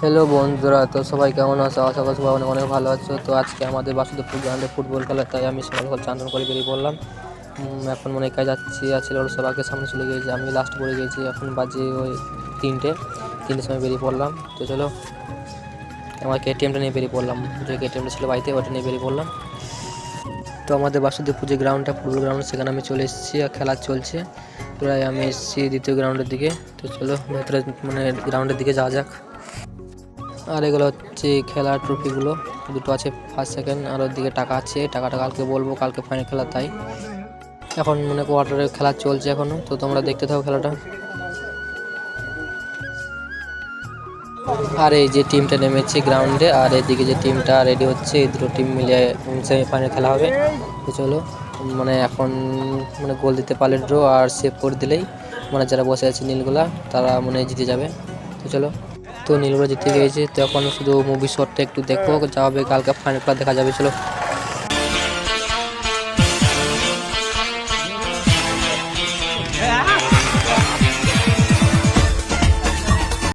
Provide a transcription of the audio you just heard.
Hello বন্ধুরা, তো সবাই কেমন আছো? আশা করি সবাই অনেক অনেক ভালো আছো। তো আজকে আমাদের বাসুদেবপুর গ্রাউন্ডে ফুটবল খেলা, তাই আমি সকাল সকাল চান করে বেরিয়ে পড়লাম। এখন মনে কাজ যাচ্ছি আছে, ওর সবাইকে সামনে চলে গিয়েছি, আমি লাস্ট পড়ে গেছি। এখন বাজে ওই তিনটের সময় বেরিয়ে পড়লাম। তো চলো, আমার কেটিএমটা নিয়ে বেরিয়ে পড়লাম, যে কেটিএমটা ছিল বাড়িতে, ওটা নিয়ে বেরিয়ে পড়লাম। তো আমাদের বাসুদেবপুর যে গ্রাউন্ডটা, ফুটবল গ্রাউন্ড, সেখানে আমি চলে এসেছি আর খেলা চলছে। প্রায় আমি এসেছি দ্বিতীয় গ্রাউন্ডের দিকে। তো চলো ভেতরে গ্রাউন্ডের দিকে যাওয়া যাক। আর এগুলো হচ্ছে খেলার ট্রফিগুলো, দুটো আছে ফার্স্ট সেকেন্ড, আর ওর দিকে টাকা আছে। টাকাটা কালকে বলবো, কালকে ফাইনাল খেলা, তাই এখন কোয়ার্টারের খেলা চলছে এখনো। তো তোমরা দেখতে থাকো খেলাটা। আর এই যে টিমটা নেমেছে গ্রাউন্ডে, আর এদিকে যে টিমটা রেডি হচ্ছে, এই দুটো টিম মিলে সেমিফাইনাল খেলা হবে। তো চলো, এখন গোল দিতে পারলে ড্র, আর সেভ করে দিলেই যারা বসে আছে নীলগুলা, তারা জিতে যাবে। তো চলো, তো নীলগুলো জিতে গিয়েছে। তো এখন শুধু মুভি শটটা একটু দেখবো, যা হবে কালকে ফাইনাল খেলা দেখা যাবে। চলো।